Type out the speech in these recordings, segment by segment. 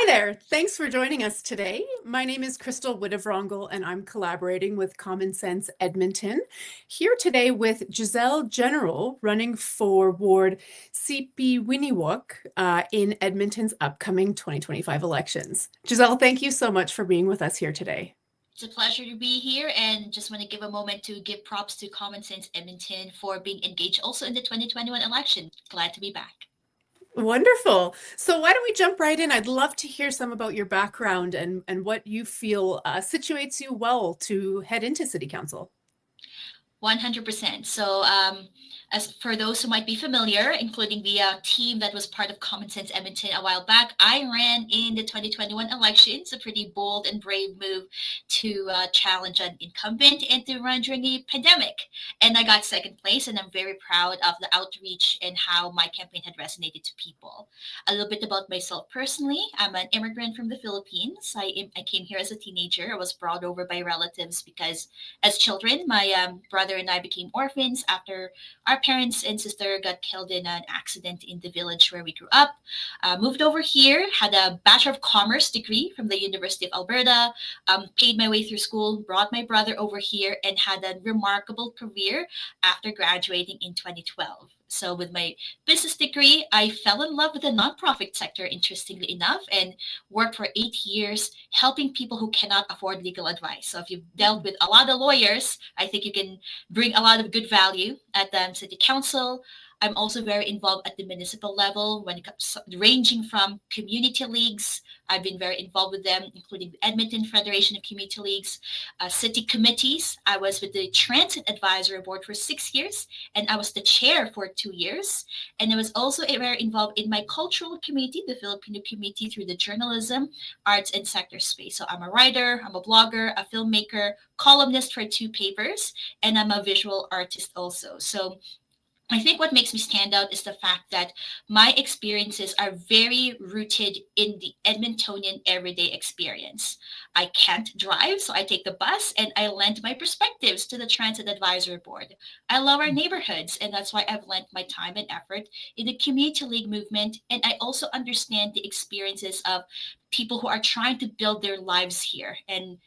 Hi there. Thanks for joining us today. My name is Crystal Widevrongel, and I'm collaborating with Common Sense Edmonton. Here today with Giselle General, running for Ward sipiwiyiniwak in Edmonton's upcoming 2025 elections. Giselle, thank you so much for being with us here today. It's a pleasure to be here and just want to give a moment to give props to Common Sense Edmonton for being engaged also in the 2021 election. Glad to be back. Wonderful. So why don't we jump right in? I'd love to hear some about your background and what you feel situates you well to head into City Council. 100%. So, as for those who might be familiar, including the team that was part of Common Sense Edmonton a while back, I ran in the 2021 elections, a pretty bold and brave move to challenge an incumbent and to run during a pandemic. And I got second place, and I'm very proud of the outreach and how my campaign had resonated to people. A little bit about myself personally. I'm an immigrant from the Philippines. I came here as a teenager. I was brought over by relatives because as children, my brother and I became orphans after our parents and sister got killed in an accident in the village where we grew up. Moved over here, had a Bachelor of Commerce degree from the University of Alberta, paid my way through school, brought my brother over here, and had a remarkable career after graduating in 2012. So, with my business degree, I fell in love with the nonprofit sector, interestingly enough, and worked for 8 years helping people who cannot afford legal advice. So, if you've dealt with a lot of lawyers, I think you can bring a lot of good value at the city council. I'm also very involved at the municipal level when it comes ranging from community leagues. I've been very involved with them, including the Edmonton Federation of Community Leagues, city committees. I was with the Transit Advisory Board for 6 years, and I was the chair for 2 years. And I was also very involved in my cultural community, the Filipino community, through the journalism, arts, and sector space. So I'm a writer, I'm a blogger, a filmmaker, columnist for two papers, and I'm a visual artist also. So I think what makes me stand out is the fact that my experiences are very rooted in the Edmontonian everyday experience. I can't drive, so I take the bus and I lend my perspectives to the Transit Advisory Board. I love our neighborhoods, and that's why I've lent my time and effort in the community league movement. And I also understand the experiences of people who are trying to build their lives here, and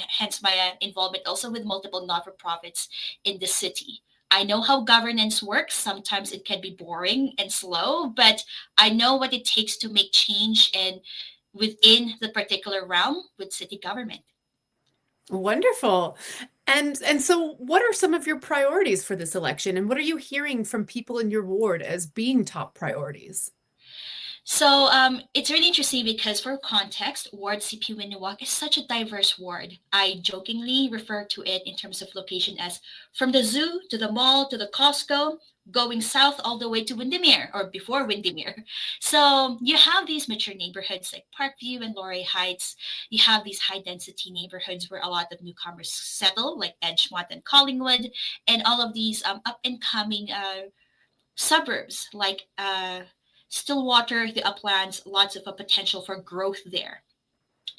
hence my involvement also with multiple not for profits in the city. I know how governance works. Sometimes it can be boring and slow, but I know what it takes to make change and within the particular realm with city government. Wonderful. And so what are some of your priorities for this election, and what are you hearing from people in your ward as being top priorities? So it's really interesting because for context, Ward CP Winniwak is such a diverse ward. I jokingly refer to it in terms of location as from the zoo to the mall to the Costco, going south all the way to Windermere or before Windermere. So you have these mature neighborhoods like Parkview and Laurel Heights. You have these high density neighborhoods where a lot of newcomers settle, like Edgemont and Collingwood, and all of these up and coming suburbs like Stillwater, the uplands, lots of potential for growth there.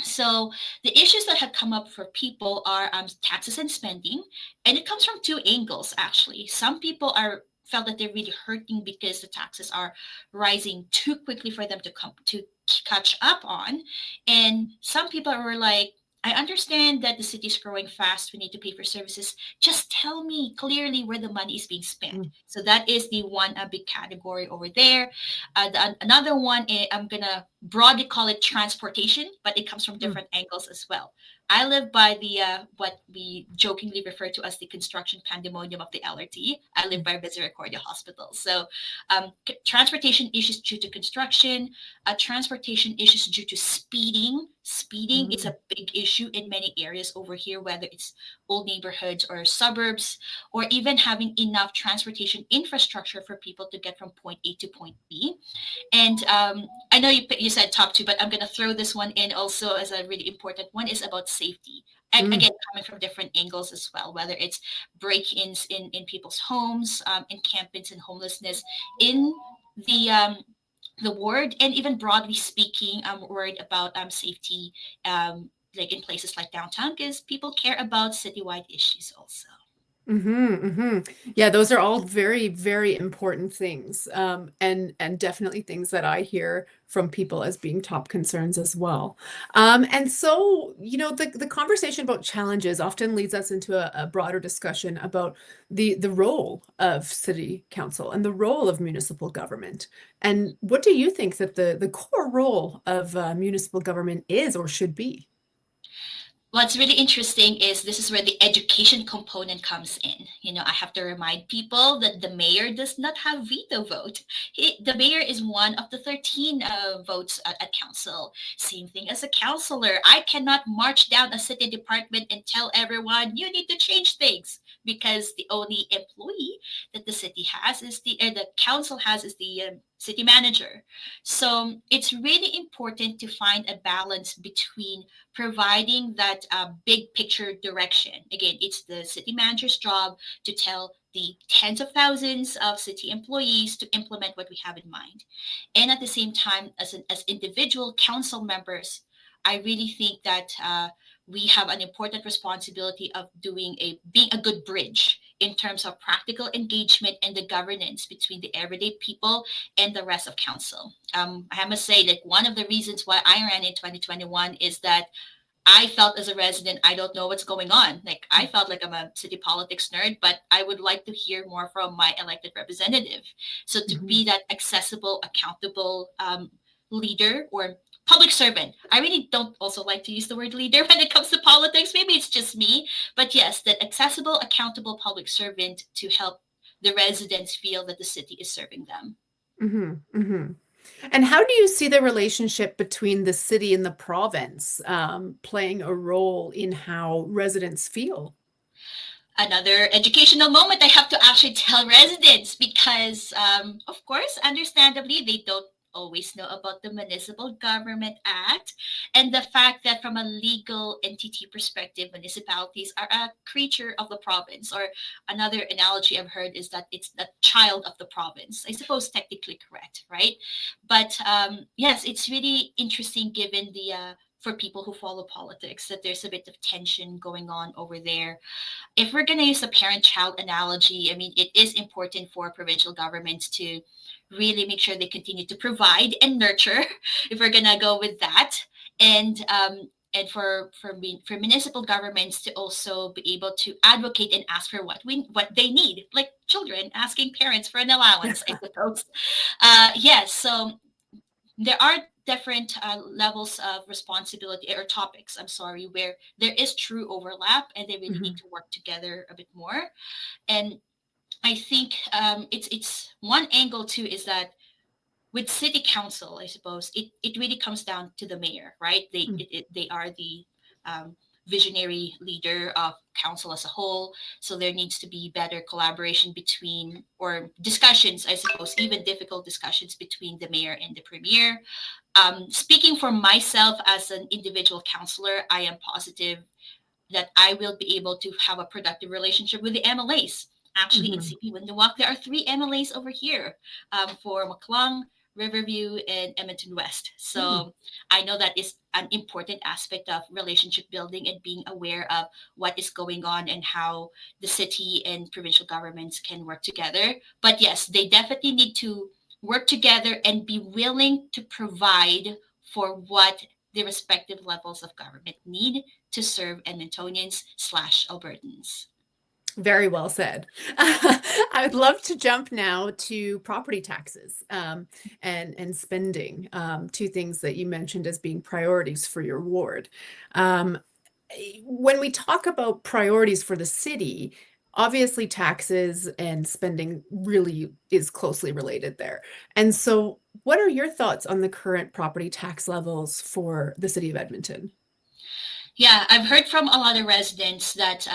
So the issues that have come up for people are taxes and spending, and it comes from two angles actually. Some people are felt that they're really hurting because the taxes are rising too quickly for them to come to catch up on, and some people were like, I understand that the city is growing fast. We need to pay for services. Just tell me clearly where the money is being spent. Mm. So that is the one big category over there. Another one, I'm gonna broadly call it transportation, but it comes from Mm. different angles as well. I live by the what we jokingly refer to as the construction pandemonium of the LRT. I live by Misericordia Hospital. So transportation issues due to construction, transportation issues due to speeding. Speeding is Mm. a big issue in many areas over here, whether it's old neighborhoods or suburbs, or even having enough transportation infrastructure for people to get from point A to point B. And I know you said top two, but I'm going to throw this one in also as a really important one is about safety. Mm. Again, coming from different angles as well, whether it's break-ins in people's homes, encampments and homelessness in the um, the ward, and even broadly speaking, I'm worried about safety, like in places like downtown, because people care about citywide issues also. Yeah, those are all very, very important things, and definitely things that I hear from people as being top concerns as well. And so, the conversation about challenges often leads us into a broader discussion about the role of city council and the role of municipal government. And what do you think that the core role of municipal government is or should be? What's really interesting is this is where the education component comes in. I have to remind people that the mayor does not have veto vote. The mayor is one of the 13 votes at council. Same thing as a councillor. I cannot march down a city department and tell everyone you need to change things, because the only employee that the city has is the council has is the city manager. So it's really important to find a balance between providing that big picture direction. Again, it's the city manager's job to tell the tens of thousands of city employees to implement what we have in mind. And at the same time, as individual council members, I really think that we have an important responsibility of being a good bridge in terms of practical engagement and the governance between the everyday people and the rest of council. I must say, like, one of the reasons why I ran in 2021 is that I felt as a resident, I don't know what's going on. Like, I felt like I'm a city politics nerd, but I would like to hear more from my elected representative. So to be that accessible, accountable leader or public servant. I really don't also like to use the word leader when it comes to politics. Maybe it's just me. But yes, that accessible, accountable public servant to help the residents feel that the city is serving them. And how do you see the relationship between the city and the province playing a role in how residents feel? Another educational moment I have to actually tell residents because, of course, understandably, they don't always know about the Municipal Government Act and the fact that from a legal entity perspective, municipalities are a creature of the province. Or another analogy I've heard is that it's the child of the province. I suppose technically correct, right? But yes, it's really interesting given the for people who follow politics that there's a bit of tension going on over there. If we're going to use a parent child analogy, I mean, it is important for provincial governments to really make sure they continue to provide and nurture, if we're going to go with that. And for municipal governments to also be able to advocate and ask for what they need, like children asking parents for an allowance, I suppose. Yes, so there are different levels of responsibility or topics, I'm sorry, where there is true overlap and they really need to work together a bit more. And I think it's one angle too is that with city council, I suppose it really comes down to the mayor, right? They are the um, visionary leader of council as a whole. So there needs to be better collaboration between, or discussions, I suppose, even difficult discussions between the mayor and the premier. Speaking for myself as an individual counselor, I am positive that I will be able to have a productive relationship with the MLAs. Actually, in sipiwiyiniwak, there are 3 MLAs over here for Maclung, Riverview, and Edmonton West. So I know that is an important aspect of relationship building and being aware of what is going on and how the city and provincial governments can work together. But yes, they definitely need to work together and be willing to provide for what the respective levels of government need to serve Edmontonians/Albertans. Very well said. I would love to jump now to property taxes and spending, two things that you mentioned as being priorities for your ward. Um, when we talk about priorities for the city, obviously taxes and spending really is closely related there. And so, what are your thoughts on the current property tax levels for the city of Edmonton? Yeah, I've heard from a lot of residents that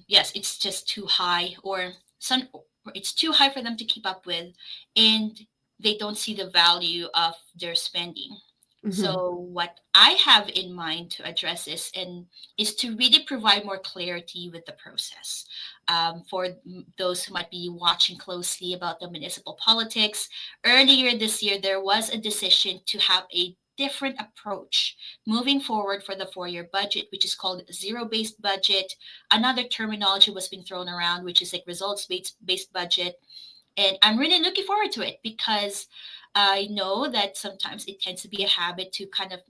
yes, it's just too high, or it's too high for them to keep up with, and they don't see the value of their spending. Mhm. So what I have in mind to address this and is to really provide more clarity with the process. For those who might be watching closely about the municipal politics, earlier this year there was a decision to have a different approach moving forward for the 4-year budget, which is called zero-based budget. Another terminology was being thrown around, which is like results-based budget. And I'm really looking forward to it because I know that sometimes it tends to be a habit to kind of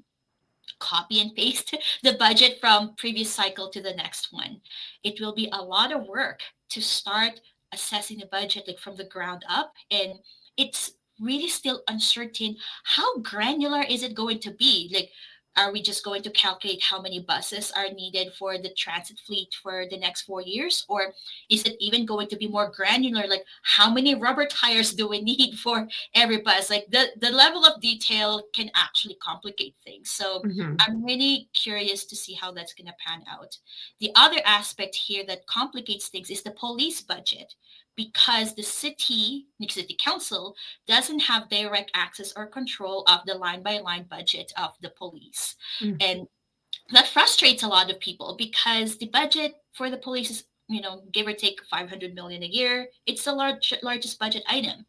copy and paste the budget from previous cycle to the next one. It will be a lot of work to start assessing the budget like from the ground up, and it's really still uncertain how granular is it going to be. Like, are we just going to calculate how many buses are needed for the transit fleet for the next 4 years, or is it even going to be more granular, like how many rubber tires do we need for every bus? Like the level of detail can actually complicate things. So Mm-hmm. I'm really curious to see how that's going to pan out. The other aspect here that complicates things is the police budget, because the city council doesn't have direct access or control of the line by line budget of the police. And that frustrates a lot of people because the budget for the police is, give or take 500 million a year. It's the largest budget item.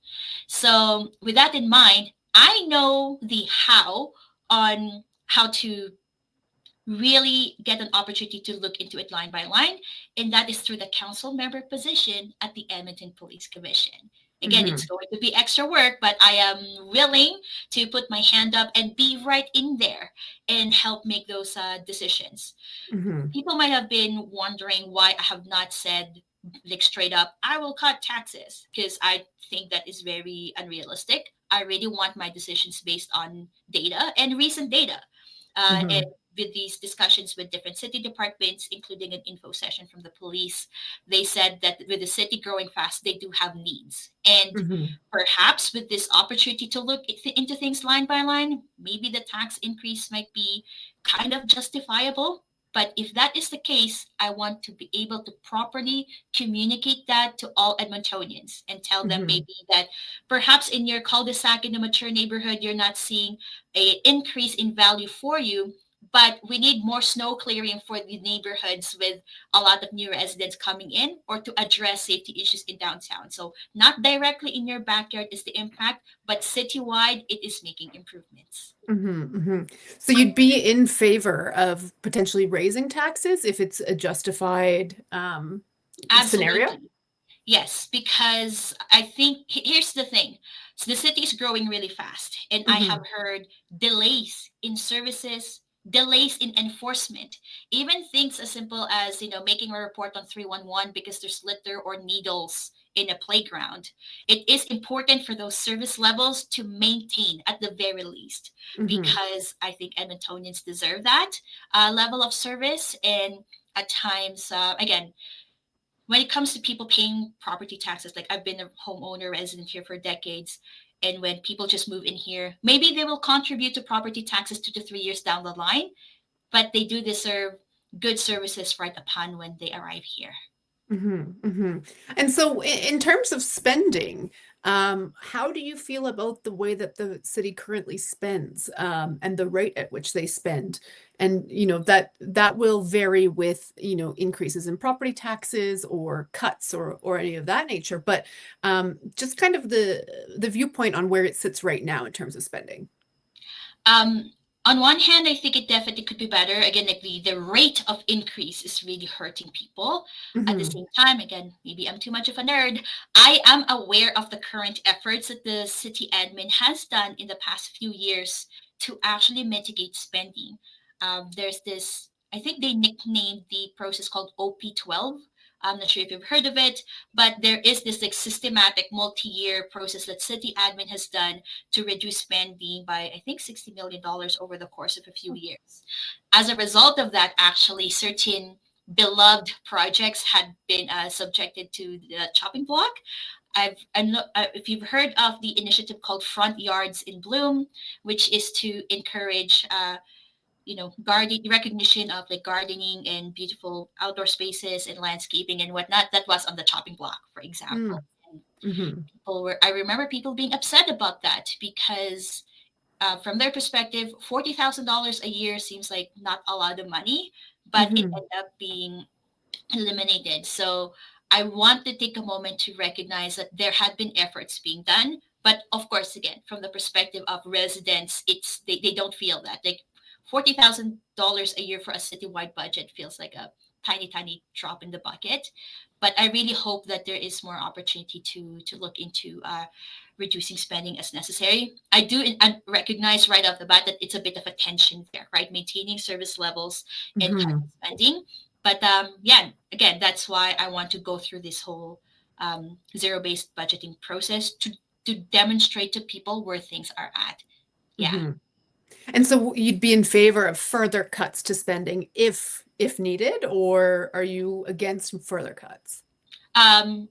So with that in mind, I know the how on how to really get an opportunity to look into it line by line, and that is through the council member position at the Edmonton Police Commission. Again, Mm-hmm. it's going to be extra work, but I am willing to put my hand up and be right in there and help make those decisions. Mm-hmm. People might have been wondering why I have not said like straight up, I will cut taxes, because I think that is very unrealistic. I really want my decisions based on data and recent data. And Mm-hmm. with these discussions with different city departments, including an info session from the police, they said that with the city growing fast, they do have needs. And Mm-hmm. perhaps with this opportunity to look into things line by line, maybe the tax increase might be kind of justifiable. But if that is the case, I want to be able to properly communicate that to all Edmontonians and tell them Mm-hmm. maybe that perhaps in your cul-de-sac in a mature neighborhood, you're not seeing a increase in value for you, but we need more snow clearing for the neighborhoods with a lot of new residents coming in, or to address safety issues in downtown. So not directly in your backyard is the impact, but citywide it is making improvements. Mm-hmm. Mm-hmm. So you'd be in favor of potentially raising taxes if it's a justified scenario? Absolutely. Yes, because I think here's the thing. So the city is growing really fast, and I have Mm-hmm. heard delays in services, delays in enforcement, even things as simple as, making a report on 311 because there's litter or needles in a playground. It is important for those service levels to maintain at the very least, Mm-hmm. because I think Edmontonians deserve that level of service. And at times, again, when it comes to people paying property taxes, like I've been a homeowner resident here for decades. And when people just move in here, maybe they will contribute to property taxes 2 to 3 years down the line, but they do deserve good services right upon when they arrive here. Mm-hmm. Mm-hmm. And so in terms of spending, how do you feel about the way that the city currently spends, and the rate at which they spend? And that will vary with, increases in property taxes or cuts or any of that nature. But just kind of the viewpoint on where it sits right now in terms of spending. Um, on one hand, I think it definitely could be better. Again, like the rate of increase is really hurting people. At the Mm-hmm. same time, again, maybe I'm too much of a nerd. I am aware of the current efforts that the city admin has done in the past few years to actually mitigate spending. There's this, I think they nicknamed the process called OP12. I'm not sure if you've heard of it, but there is this like systematic multi-year process that city admin has done to reduce spending by, I think, $60 million over the course of a few years. As a result of that, actually, certain beloved projects had been subjected to the chopping block. I'm not, if you've heard of the initiative called Front Yards in Bloom, which is to encourage, garden recognition of like gardening and beautiful outdoor spaces and landscaping and whatnot, that was on the chopping block, for example. And Mm-hmm. I remember people being upset about that because from their perspective, $40,000 a year seems like not a lot of money, but it Mm-hmm. ended up being eliminated. So I want to take a moment to recognize that there had been efforts being done, But of course, again, from the perspective of residents, they don't feel that. Like $40,000 a year for a citywide budget feels like a tiny, tiny drop in the bucket. But I really hope that there is more opportunity to look into reducing spending as necessary. I do recognize right off the bat that it's a bit of a tension there, right? Maintaining service levels and Hmm. cutting spending. But yeah, again, that's why I want to go through this whole zero-based budgeting process to demonstrate to people where things are at. Yeah. Hmm. And so you'd be in favor of further cuts to spending if needed, or are you against further cuts? Um,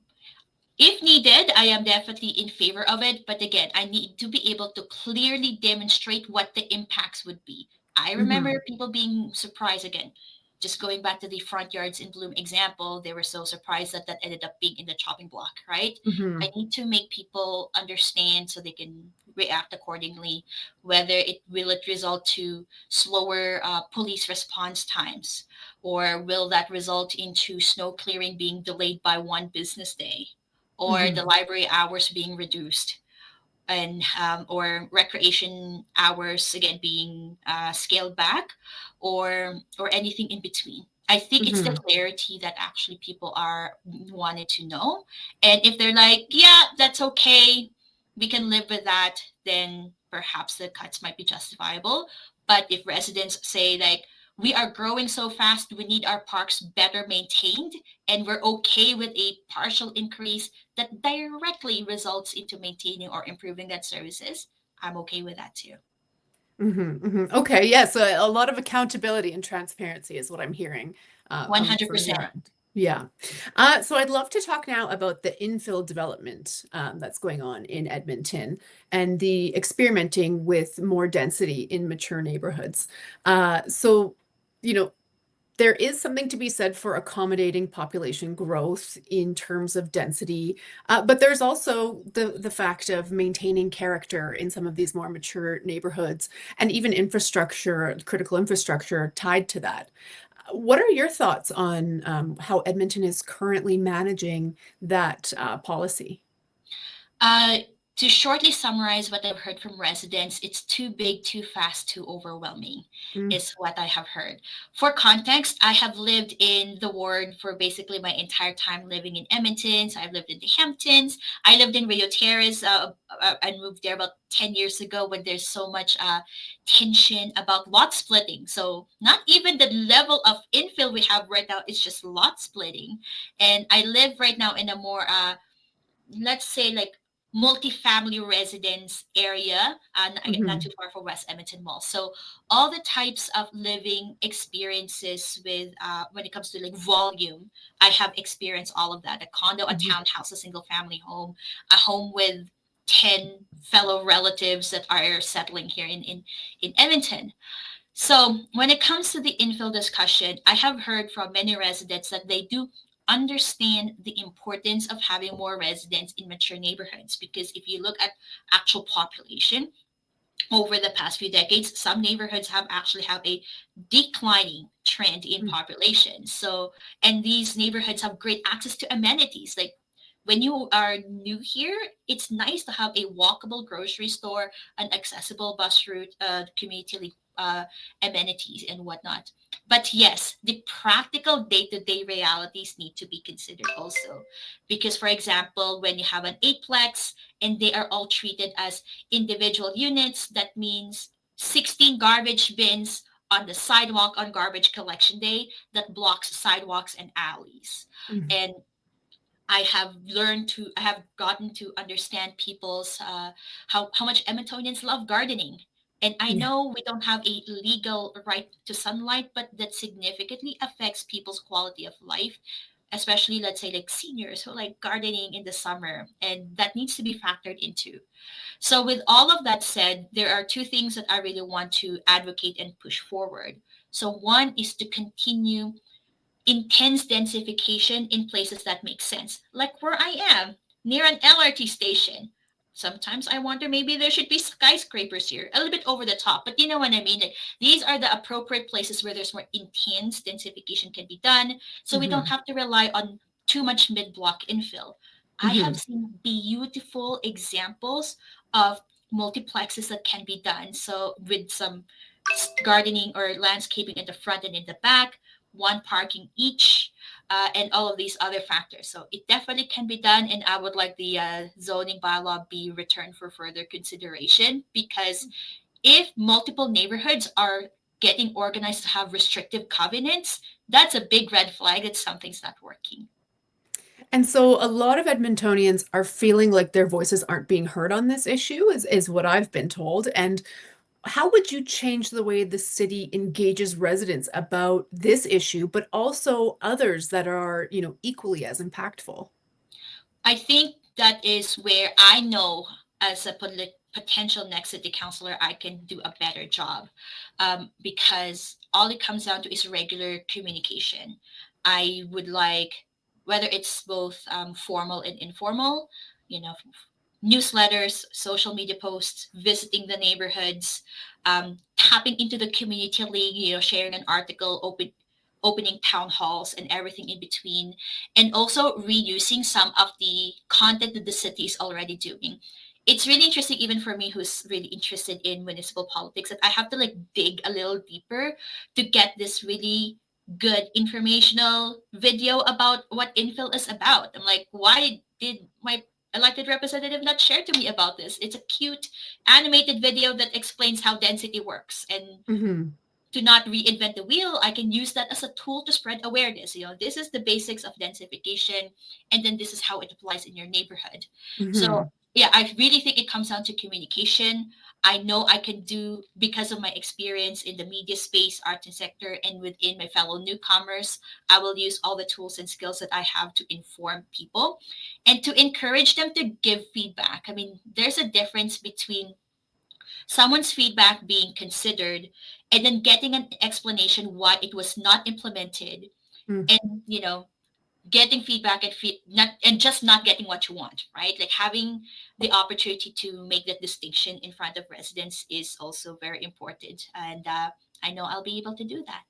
if needed, I am definitely in favor of it. But again, I need to be able to clearly demonstrate what the impacts would be. I Hmm. remember people being surprised again. Just going back to the front yards in Bloom example, they were so surprised that that ended up being in the chopping block, right? I Hmm. need to make people understand so they can react accordingly, whether it result to slower police response times, or will that result into snow clearing being delayed by one business day, or the Hmm. library hours being reduced, and or recreation hours again being scaled back, or anything in between. I think it's the Hmm. clarity that actually people are wanted to know. And if they're like, yeah, that's okay, we can live with that, then perhaps the cuts might be justifiable. But if residents say like, we are growing so fast, we need our parks better maintained, and we're okay with a partial increase that directly results into maintaining or improving that services, I'm okay with that too. Hmm. Hmm. Okay, yes, a lot of accountability and transparency is what I'm hearing from your 100%. end. Yeah. So I'd love to talk now about the infill development that's going on in Edmonton and the experimenting with more density in mature neighborhoods. So, you know, there is something to be said for accommodating population growth in terms of density, but there's also the fact of maintaining character in some of these more mature neighborhoods and even infrastructure, critical infrastructure tied to that. What are your thoughts on how Edmonton is currently managing that policy? Uh, to shortly summarize what I've heard from residents, it's too big, too fast, too overwhelming, Mm. is what I have heard. For context, I have lived in the ward for basically my entire time living in Edmonton. So I've lived in the Hamptons. I lived in Rio Terrace and moved there about 10 years ago when there's so much tension about lot splitting. So not even the level of infill we have right now, it's just lot splitting. And I live right now in a more let's say like multi-family residence area, and not Hmm. too far from West Edmonton Mall. So all the types of living experiences with when it comes to like volume, I have experienced all of that. A condo, a Hmm. townhouse, a single family home, a home with 10 fellow relatives that are settling here in Edmonton. So when it comes to the infill discussion, I have heard from many residents that they do understand the importance of having more residents in mature neighborhoods, because if you look at actual population over the past few decades, some neighborhoods have actually have a declining trend in population. So, and these neighborhoods have great access to amenities. Like when you are new here, it's nice to have a walkable grocery store, an accessible bus route, community amenities and whatnot. But yes, the practical day-to-day realities need to be considered also. Because, for example, when you have an eightplex and they are all treated as individual units, that means 16 garbage bins on the sidewalk on garbage collection day that blocks sidewalks and alleys. Hmm. And I have gotten to understand people's how much Edmontonians love gardening. And I Yeah. know we don't have a legal right to sunlight, but that significantly affects people's quality of life, especially let's say like seniors who like gardening in the summer, and that needs to be factored into. So, with all of that said, there are two things that I really want to advocate and push forward. So, one is to continue intense densification in places that make sense, like where I am, near an LRT station. Sometimes I wonder maybe there should be skyscrapers here, a little bit over the top, but you know what I mean? Like, these are the appropriate places where there's more intense densification can be done, so we don't Hmm. have to rely on too much mid block infill. I have seen beautiful examples of multiplexes that can be done. So with some gardening or landscaping in the front and in the back, one parking each, and all of these other factors. So it definitely can be done, and I would like the zoning bylaw be returned for further consideration, because if multiple neighborhoods are getting organized to have restrictive covenants, that's a big red flag that something's not working. And so a lot of Edmontonians are feeling like their voices aren't being heard on this issue, is what I've been told. And how would you change the way the city engages residents about this issue, but also others that are, equally as impactful? I think that is where I know, as a potential next city councilor, I can do a better job, because all it comes down to is regular communication. I would like, whether it's both formal and informal, you know, newsletters, social media posts, visiting the neighborhoods, tapping into the community league, sharing an article, opening town halls and everything in between, and also reusing some of the content that the city is already doing. It's really interesting, even for me who's really interested in municipal politics, that I have to like dig a little deeper to get this really good informational video about what infill is about. I'm like, why did my elected representative not share to me about this? It's a cute animated video that explains how density works, and Hmm. to not reinvent the wheel, I can use that as a tool to spread awareness. This is the basics of densification, and then this is how it applies in your neighborhood. So, Hmm. yeah, I really think it comes down to communication. I know I can do, because of my experience in the media space, art and sector, and within my fellow newcomers, I will use all the tools and skills that I have to inform people and to encourage them to give feedback. I mean, there's a difference between someone's feedback being considered and then getting an explanation why it was not implemented, Mm. and getting feedback and not, and just not getting what you want, right? Like having the opportunity to make that distinction in front of residents is also very important, and I know I'll be able to do that.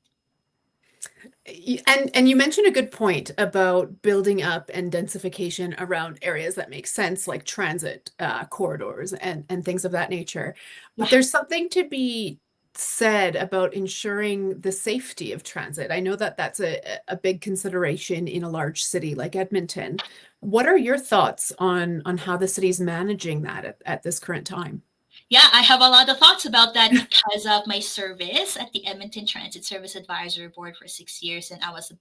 And you mentioned a good point about building up and densification around areas that make sense, like transit corridors and things of that nature. But Yeah. there's something to be said about ensuring the safety of transit. I know that that's a big consideration in a large city like Edmonton. What are your thoughts on how the city's managing that at this current time? Yeah, I have a lot of thoughts about that because of my service at the Edmonton Transit Service Advisory Board for 6 years, and I was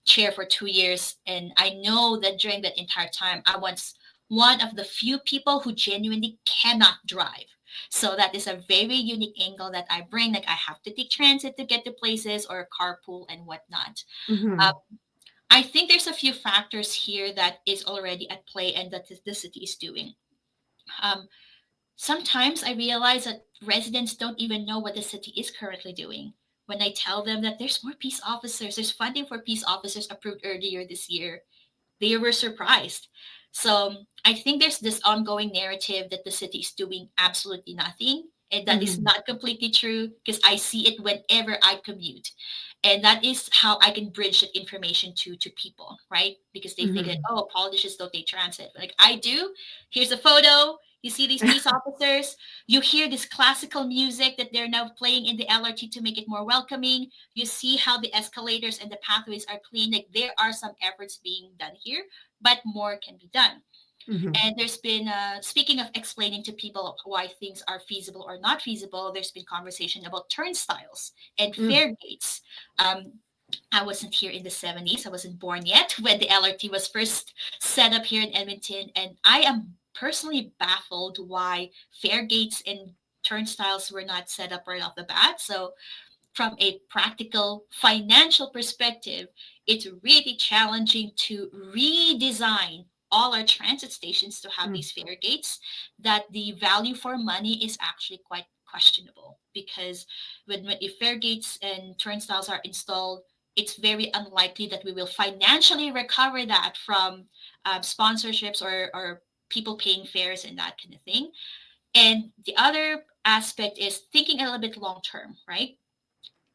chair for 2 years. And I know that during that entire time, I was one of the few people who genuinely cannot drive. So that is a very unique angle that I bring. Like I have to take transit to get to places or carpool and whatnot. Uh, Hmm. I think there's a few factors here that is already at play and that the city is doing. Um, Sometimes I realize that residents don't even know what the city is currently doing. When I tell them that there's more peace officers, there's funding for peace officers approved earlier this year, they were surprised. So I think there's this ongoing narrative that the city is doing absolutely nothing. And that is Hmm. not completely true, because I see it whenever I commute. And that is how I can bridge that information to people, right? Because they think that, Hmm. oh, politicians don't take transit. Like I do. Here's a photo. You see these peace officers. You hear this classical music that they're now playing in the LRT to make it more welcoming. You see how the escalators and the pathways are clean. Like there are some efforts being done here, but more can be done. Hmm. And there's been, speaking of explaining to people why things are feasible or not feasible, there's been conversation about turnstiles and fare gates. Um, I wasn't here in the 70s. I wasn't born yet when the LRT was first set up here in Edmonton. And I am personally baffled why fare gates and turnstiles were not set up right off the bat. So from a practical financial perspective, it's really challenging to redesign all our transit stations to have these fare gates, that the value for money is actually quite questionable, because when if fare gates and turnstiles are installed, it's very unlikely that we will financially recover that from sponsorships or people paying fares and that kind of thing. And the other aspect is thinking a little bit long term, right?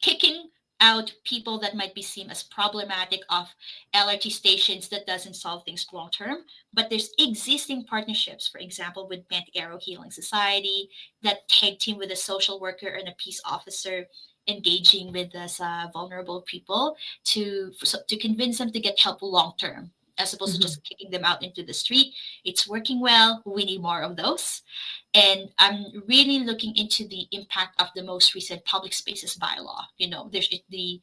Kicking out people that might be seen as problematic of LRT stations that doesn't solve things long term. But there's existing partnerships, for example, with Bent Arrow Healing Society, that tag team with a social worker and a peace officer engaging with us vulnerable people to convince them to get help long term as opposed to Mhm. just kicking them out into the street. It's working well. We need more of those. And I'm really looking into the impact of the most recent public spaces bylaw. There's the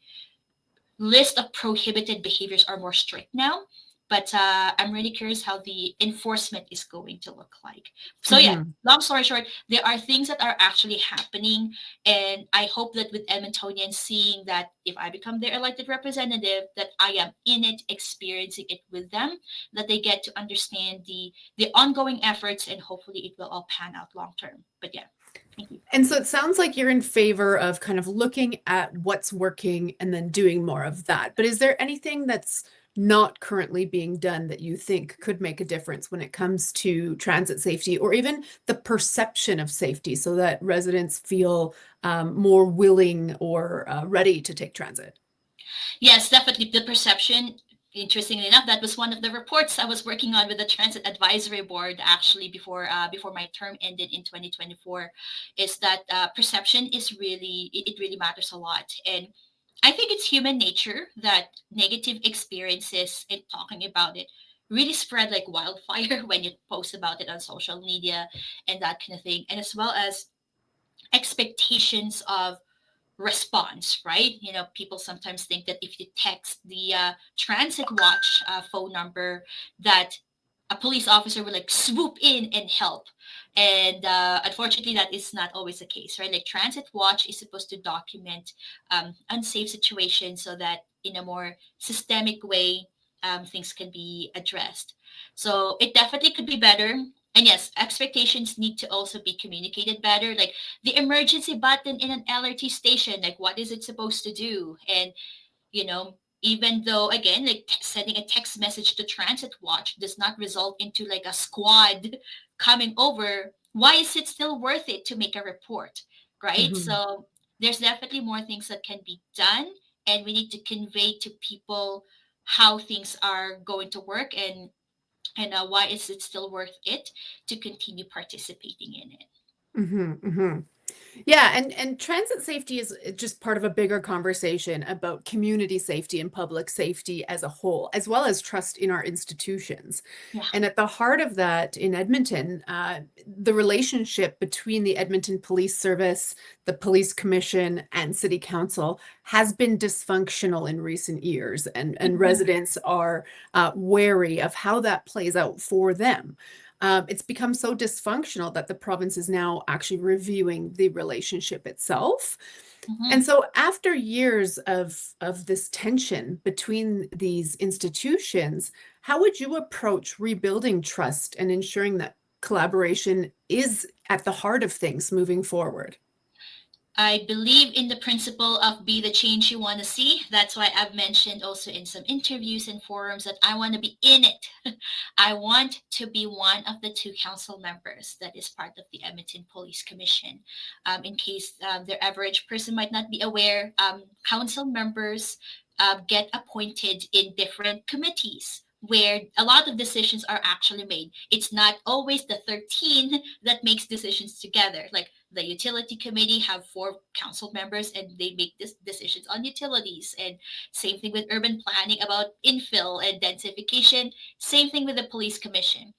list of prohibited behaviors are more strict now, but I'm really curious how the enforcement is going to look like. So yeah, Mhm. long story short, there are things that are actually happening, and I hope that with Edmontonians seeing that if I become their elected representative, that I am in it, experiencing it with them, that they get to understand the ongoing efforts, and hopefully it will all pan out long term. But yeah, thank you. And so it sounds like you're in favor of kind of looking at what's working and then doing more of that. But is there anything that's not currently being done that you think could make a difference when it comes to transit safety or even the perception of safety so that residents feel more willing or ready to take transit? Yes, definitely the perception. Interestingly enough, that was one of the reports I was working on with the Transit Advisory Board actually before my term ended in 2024. Is that perception is really it really matters a lot, and I think it's human nature that negative experiences and talking about it really spread like wildfire when you post about it on social media and that kind of thing, and as well as expectations of response, right? People sometimes think that if you text the transit watch phone number, that a police officer will like swoop in and help. And unfortunately, that is not always the case, right? Like transit watch is supposed to document unsafe situations so that in a more systemic way, things can be addressed. So it definitely could be better. And yes, expectations need to also be communicated better. Like the emergency button in an LRT station, like what is it supposed to do? And even though again, like sending a text message to Transit Watch does not result into like a squad coming over, why is it still worth it to make a report, right? Mhm. So there's definitely more things that can be done, and we need to convey to people how things are going to work, and why is it still worth it to continue participating in it. Mhm. Mhm. Yeah, and transit safety is just part of a bigger conversation about community safety and public safety as a whole, as well as trust in our institutions. Yeah. And at the heart of that in Edmonton, the relationship between the Edmonton Police Service, the Police Commission, and City Council has been dysfunctional in recent years, and Mhm. residents are wary of how that plays out for them. It's become so dysfunctional that the province is now actually reviewing the relationship itself. And Mhm. so after years of this tension between these institutions, how would you approach rebuilding trust and ensuring that collaboration is at the heart of things moving forward? I believe in the principle of be the change you want to see. That's why I've mentioned also in some interviews and forums that I want to be in it. I want to be one of the two council members that is part of the Edmonton Police Commission. In case the average person might not be aware, council members get appointed in different committees where a lot of decisions are actually made. It's not always the 13 that makes decisions together. Like the utility committee have 4 council members and they make this decisions on utilities, and same thing with urban planning about infill and densification, same thing with the police commission.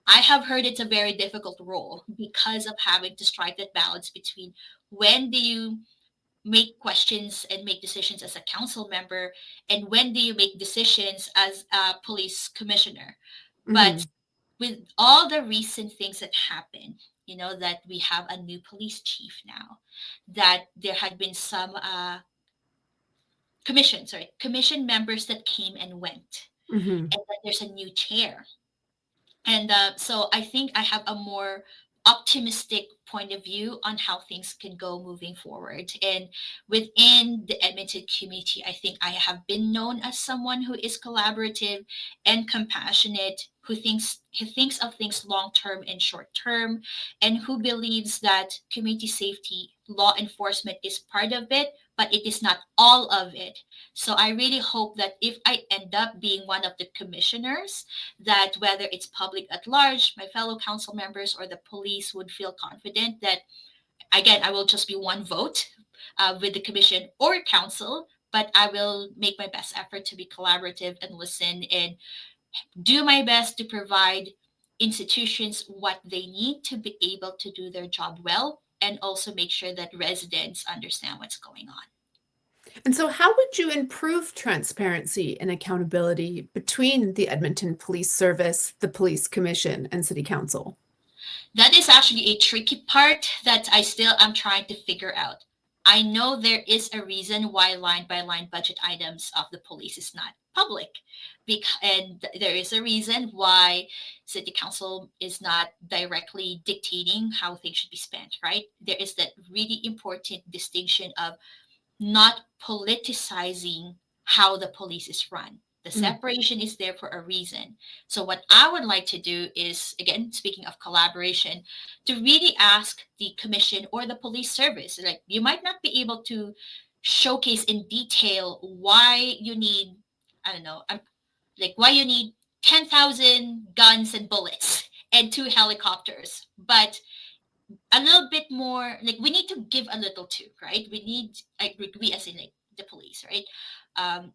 I have heard it's a very difficult role because of having to strike that balance between when do you make questions and make decisions as a council member, and when do you make decisions as a police commissioner. But Mhm. with all the recent things that happened, that we have a new police chief now, that there had been some commission members that came and went, Mhm. and that there's a new chair. And so I think I have a more optimistic point of view on how things can go moving forward. And within the Edmonton community, I think I have been known as someone who is collaborative and compassionate, who thinks of things long term and short term, and who believes that community safety law enforcement is part of it, but it is not all of it. So I really hope that if I end up being one of the commissioners, that whether it's public at large, my fellow council members, or the police would feel confident that, again, I will just be one vote with the commission or council, but I will make my best effort to be collaborative and listen and do my best to provide institutions what they need to be able to do their job well, and also make sure that residents understand what's going on. And so, how would you improve transparency and accountability between the Edmonton Police Service, the Police Commission, and City Council? That is actually a tricky part that I still am trying to figure out. I know there is a reason why line by line budget items of the police is not public. And there is a reason why city council is not directly dictating how things should be spent, right? There is that really important distinction of not politicizing how the police is run. The separation is there for a reason. So, what I would like to do is, again, speaking of collaboration, to really ask the commission or the police service, like, you might not be able to showcase in detail why you need, I don't know, like why you need 10,000 guns and bullets and 2 helicopters, but a little bit more, like, we need to give a little too, right? We need, like, we as in like the police, right?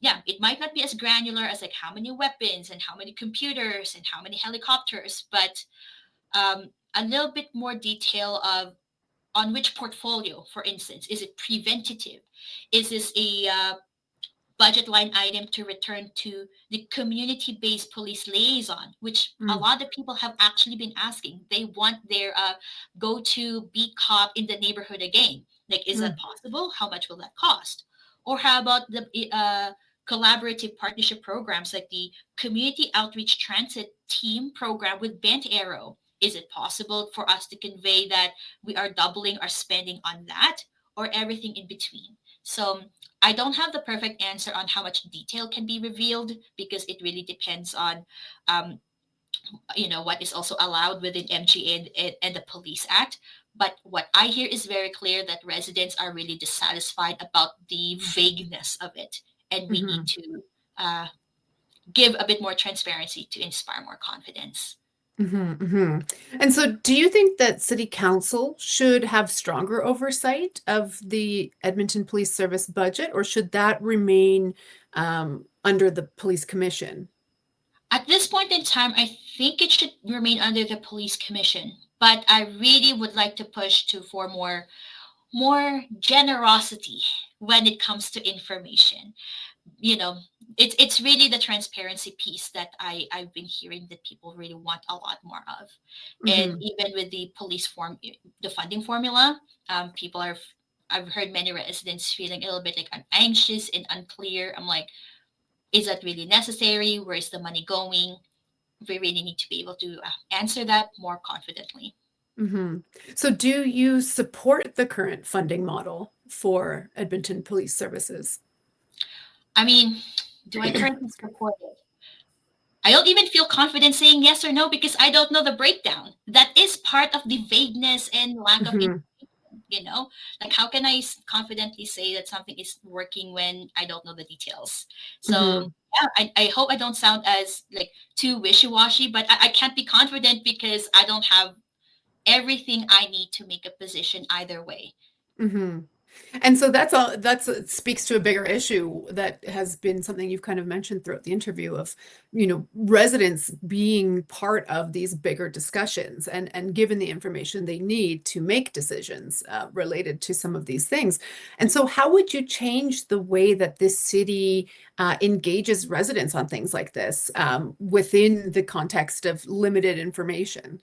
Yeah, it might not be as granular as like how many weapons and how many computers and how many helicopters, but a little bit more detail of on which portfolio. For instance, is it preventative? Is this a budget line item to return to the community-based police liaison, which a lot of people have actually been asking. They want their go-to beat cop in the neighborhood again. Like, is that possible? How much will that cost? Or how about the collaborative partnership programs like the Community Outreach Transit Team program with Bent Arrow? Is it possible for us to convey that we are doubling our spending on that, or everything in between? So I don't have the perfect answer on how much detail can be revealed, because it really depends on, um, what is also allowed within MGA and the Police Act. But what I hear is very clear that residents are really dissatisfied about the vagueness of it, and we need to uh, give a bit more transparency to inspire more confidence. And so, do you think that City Council should have stronger oversight of the Edmonton Police Service budget, or should that remain under the Police Commission? At this point in time, I think it should remain under the police commission, but I really would like to push to for more generosity when it comes to information. You know, it's really the transparency piece that I've been hearing that people really want a lot more of. And even with the the funding formula, people are, I've heard many residents feeling a little bit like anxious and unclear. I'm like, is that really necessary? Where is the money going? We really need to be able to answer that more confidently. So, do you support the current funding model for Edmonton Police Services? I mean, do I currently support it? I don't even feel confident saying yes or no because I don't know the breakdown. That is part of the vagueness and lack of information. Like, how can I confidently say that something is working when I don't know the details? So yeah, I hope I don't sound as like too wishy-washy, but I can't be confident because I don't have everything I need to make a position either way. And so that's it speaks to a bigger issue that has been something you've kind of mentioned throughout the interview of, residents being part of these bigger discussions and given the information they need to make decisions related to some of these things. And so how would you change the way that this city engages residents on things like this within the context of limited information?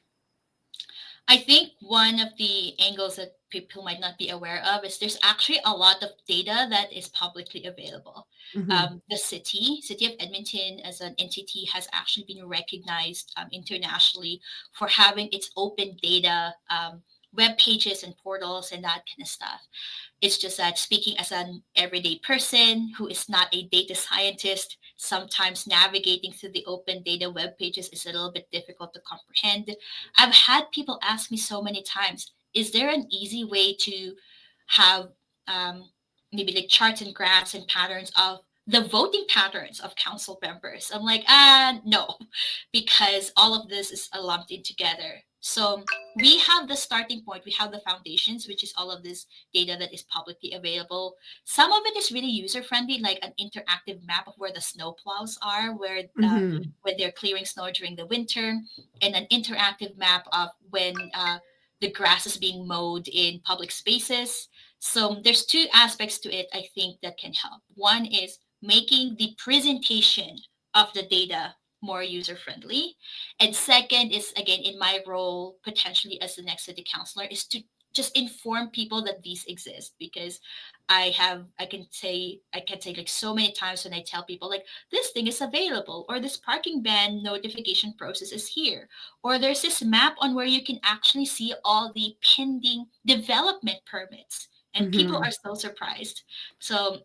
I think one of the angles that people might not be aware of is there's actually a lot of data that is publicly available. The city of Edmonton as an entity has actually been recognized internationally for having its open data web pages and portals and that kind of stuff. It's just that, speaking as an everyday person who is not a data scientist, sometimes navigating through the open data web pages is a little bit difficult to comprehend. I've had people ask me so many times, is there an easy way to have maybe like charts and graphs and patterns of the voting patterns of council members. I'm like, no, because all of this is lumped in together. So we have the starting point, we have the foundations, which is all of this data that is publicly available. Some of it is really user friendly, like an interactive map of where the snow plows are, where Hmm. when they're clearing snow during the winter, and an interactive map of when the grass is being mowed in public spaces. So there's two aspects to it, I think, that can help. One is making the presentation of the data more user friendly. And second is, again, in my role, potentially as the next city councilor, is to just inform people that these exist, because I can say like so many times when I tell people like this thing is available, or this parking ban notification process is here, or there's this map on where you can actually see all the pending development permits, and people Hmm. are so surprised. So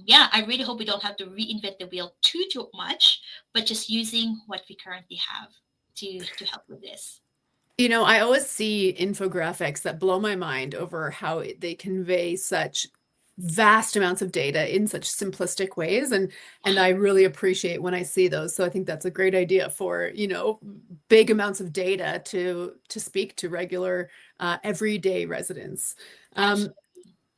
yeah, I really hope we don't have to reinvent the wheel too much, but just using what we currently have to help with this. You know, I always see infographics that blow my mind over how they convey such vast amounts of data in such simplistic ways, and I really appreciate when I see those. So I think that's a great idea for, big amounts of data to speak to regular everyday residents. Um, Absolutely.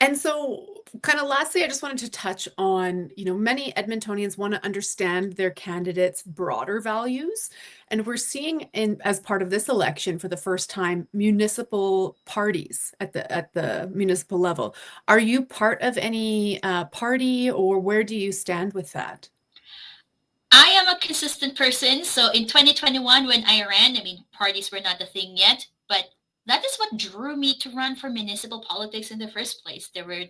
and so, kind of lastly, I just wanted to touch on, many Edmontonians want to understand their candidates' broader values. And we're seeing as part of this election for the first time, municipal parties at the municipal level. Are you part of any party, or where do you stand with that? I am a consistent person. So in 2021, when I ran, I mean, parties were not a thing yet, but that is what drew me to run for municipal politics in the first place. There were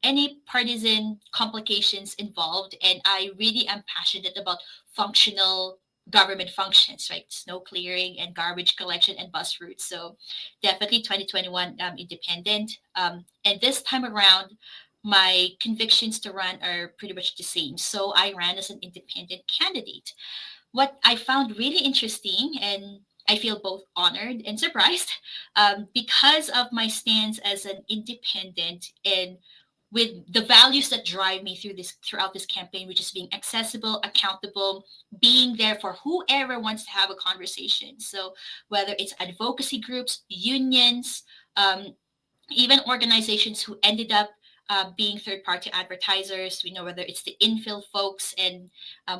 any partisan complications involved, and I really am passionate about functional government functions, right? Snow clearing and garbage collection and bus routes. So definitely 2021 independent. And this time around, my convictions to run are pretty much the same. So I ran as an independent candidate. What I found really interesting, and I feel both honored and surprised, because of my stance as an independent and with the values that drive me throughout this campaign, which is being accessible, accountable, being there for whoever wants to have a conversation. So whether it's advocacy groups, unions, um, even organizations who ended up being third-party advertisers, we know, whether it's the infill folks and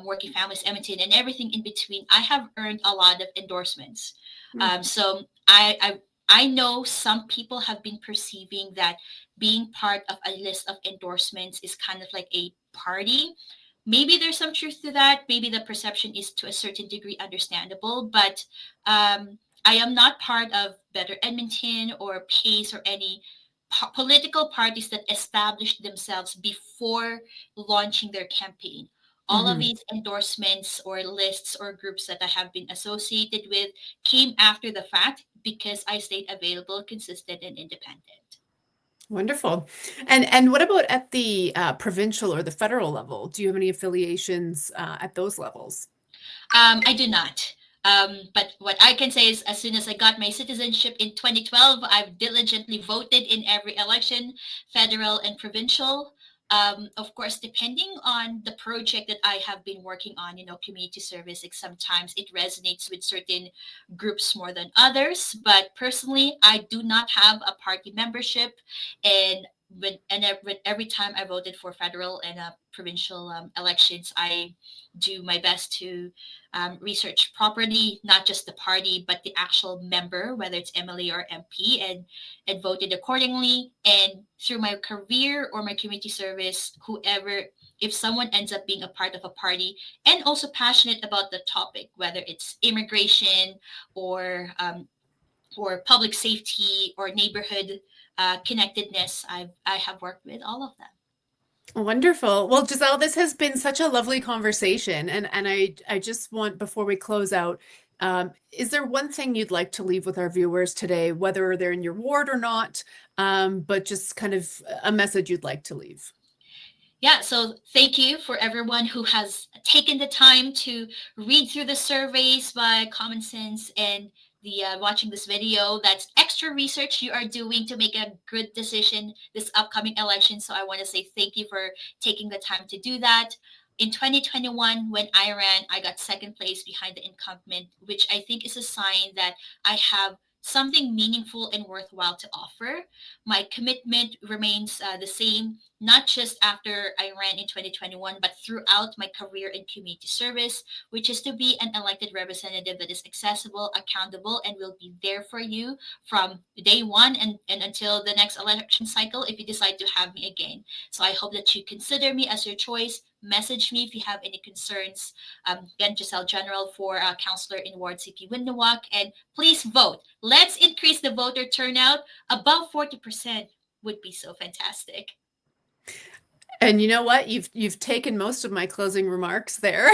Working Families Edmonton and everything in between, I have earned a lot of endorsements. Hmm. So I know some people have been perceiving that being part of a list of endorsements is kind of like a party. Maybe there's some truth to that. Maybe the perception is to a certain degree understandable, but I am not part of Better Edmonton or PACE or any political parties that established themselves before launching their campaign. All of Hmm. these endorsements or lists or groups that I have been associated with came after the fact because I stayed available, consistent, and independent. Wonderful. And what about at the provincial or the federal level? Do you have any affiliations at those levels? I do not. But what I can say is, as soon as I got my citizenship in 2012, I've diligently voted in every election, federal and provincial. Of course, depending on the project that I have been working on, community service, like sometimes it resonates with certain groups more than others. But personally, I do not have a party membership, and every time I voted for federal and provincial elections, I do my best to research properly, not just the party, but the actual member, whether it's MLA or MP, and voted accordingly. And through my career or my community service, whoever, if someone ends up being a part of a party and also passionate about the topic, whether it's immigration or public safety or neighborhood connectedness, I have worked with all of them. Wonderful. Well, Giselle, this has been such a lovely conversation, and I just want, before we close out, is there one thing you'd like to leave with our viewers today, whether they're in your ward or not, but just kind of a message you'd like to leave? Yeah, so thank you for everyone who has taken the time to read through the surveys by Common Sense and watching this video. That's extra research you are doing to make a good decision this upcoming election. So I want to say thank you for taking the time to do that. In 2021, when I ran, I got second place behind the incumbent, which I think is a sign that I have something meaningful and worthwhile to offer. My commitment remains the same, not just after I ran in 2021, but throughout my career in community service, which is to be an elected representative that is accessible, accountable, and will be there for you from day one and until the next election cycle if you decide to have me again. So I hope that you consider me as your choice. Message me if you have any concerns. Again, Giselle General for Counselor in Ward sipiwiyiniwak. And please vote. Let's increase the voter turnout. Above 40% would be so fantastic. And you know what? You've taken most of my closing remarks there.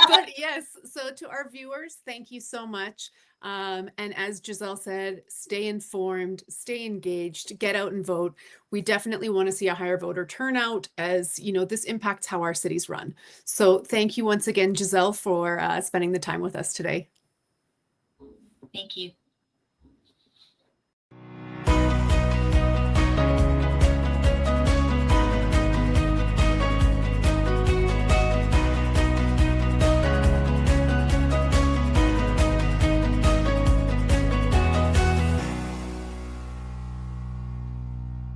But yes, so to our viewers, thank you so much. And as Giselle said, stay informed, stay engaged, get out and vote. We definitely want to see a higher voter turnout, as you know, this impacts how our cities run. So thank you once again, Giselle, for spending the time with us today. Thank you.